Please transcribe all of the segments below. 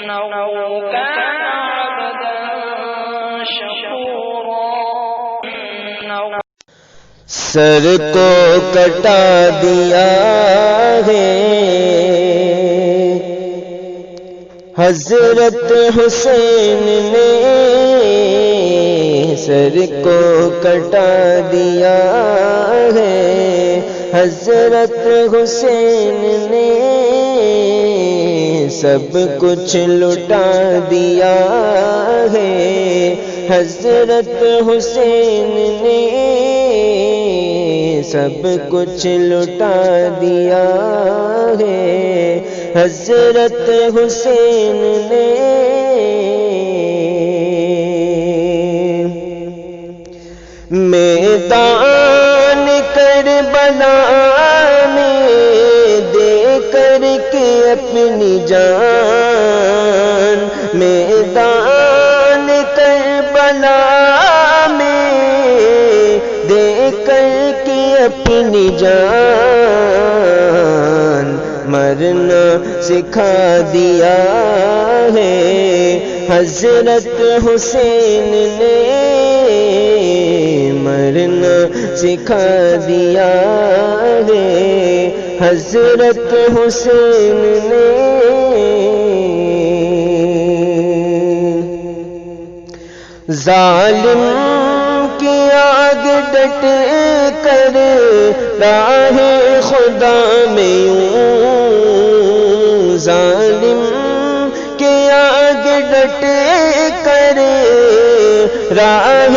كان عبدا شكورا. سر کو کٹا دیا ہے حضرت حسین نے، سر کو کٹا دیا ہے حضرت حسین نے، سب کچھ لٹا دیا ہے حضرت حسین نے، سب کچھ لٹا دیا ہے حضرت حسین نے۔ میدان کربلا میں دے کر کے اپنی جان، میدان کربلا میں دے کر کے اپنی جان، مرنا سکھا دیا ہے حضرت حسین نے، مرنا سکھا دیا ہے حضرت حسین نے۔ ظالم کی آگ ڈٹ کر راہ خدا میں یوں، ظالم کی آگ ڈٹ کر راہ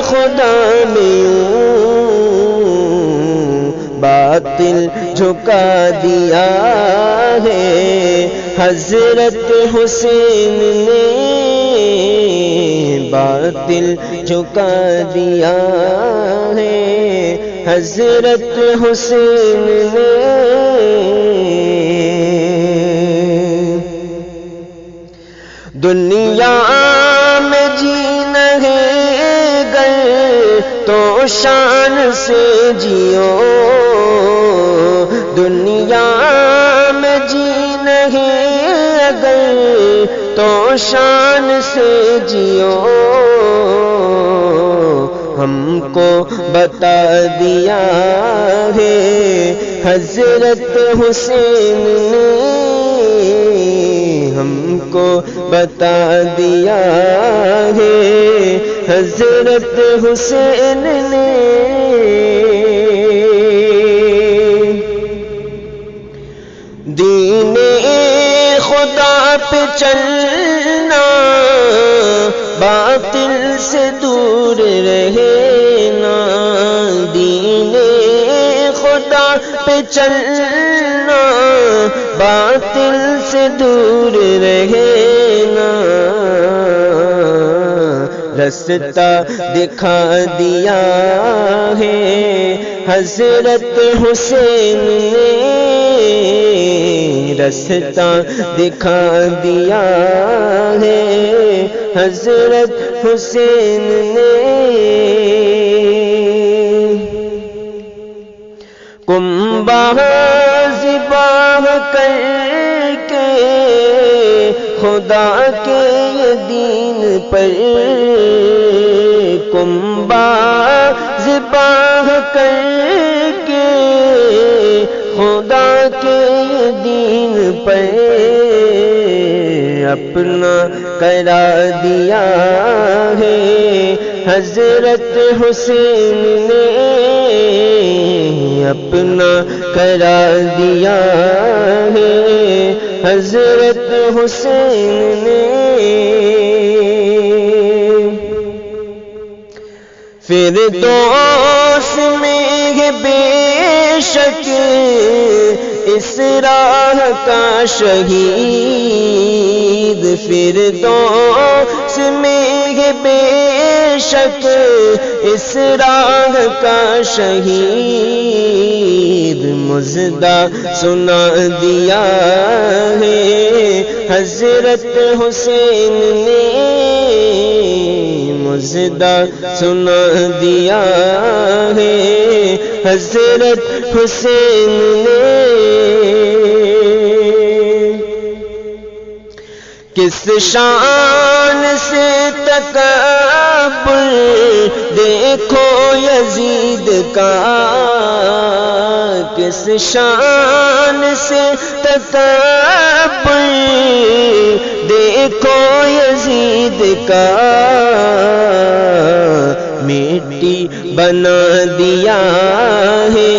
خدا میں یوں، باطل جھکا دیا ہے حضرت حسین نے، باطل جھکا دیا ہے حضرت حسین نے۔ دنیا میں جینا ہے گر تو شان سے جیو، دنیا میں جینا ہے اگر تو شان سے جیو، ہم کو بتا دیا ہے حضرت حسین نے، ہم کو بتا دیا ہے حضرت حسین نے۔ دین خدا پہ چلنا، باطل سے دور رہنا، دین خدا پہ چلنا، باطل سے دور رہنا، رستہ دکھا دیا ہے حضرت حسین نے، رستہ دکھا دیا ہے حضرت حسین نے۔ کمبہ ذبح کر کے خدا کے دین پر، کمبہ ذبح کر کے خدا کے دین پر، اپنا کرا دیا ہے حضرت حسین نے، اپنا کرا دیا ہے حضرت حسین نے۔ فردوس میں ہے بے شک اس راہ کا شہید، فردوس میں ہے بے شک اس راہ کا شہید، مژدہ سنا دیا ہے حضرت حسین نے، مژدہ سنا دیا ہے حضرت حسین نے۔ کس شان سے تکبر دیکھو یزید کا، کس شان سے تکبر دیکھو یزید کا، مٹی بنا دیا ہے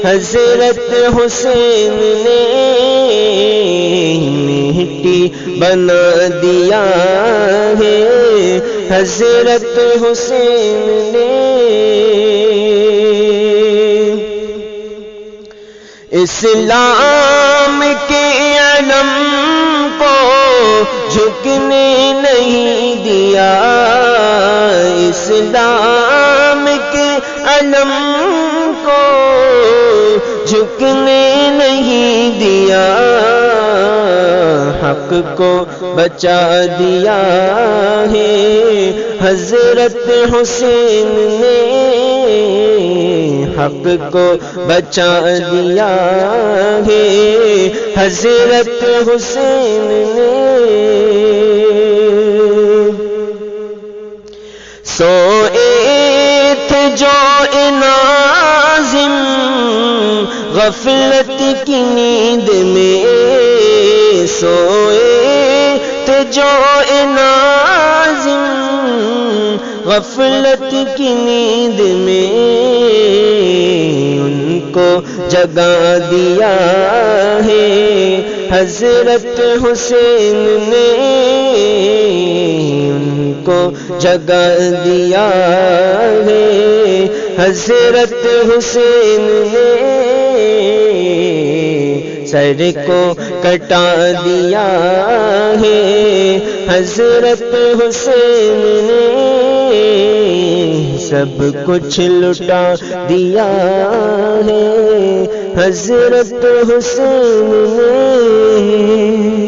حضرت حسین نے، مٹی بنا دیا ہے حضرت حسین نے۔ اسلام کے علم کو جھکنے نہیں دیا، اسلام کے علم کو جھکنے نہیں دیا، حق کو بچا دیا ہے حضرت حسین نے، حق کو بچا دیا ہے حضرت حسین نے۔ سوئے تھے جو ناظم غفلت کی نیند میں، سوئے تھے جو ناظم غفلت کی نیند میں، ان کو جگا دیا ہے حضرت حسین نے، ان کو جگا دیا ہے حضرت حسین نے، سر کو کٹا دیا ہے حضرت حسین نے، سب کچھ لٹا دیا ہے حضرت حسین نے۔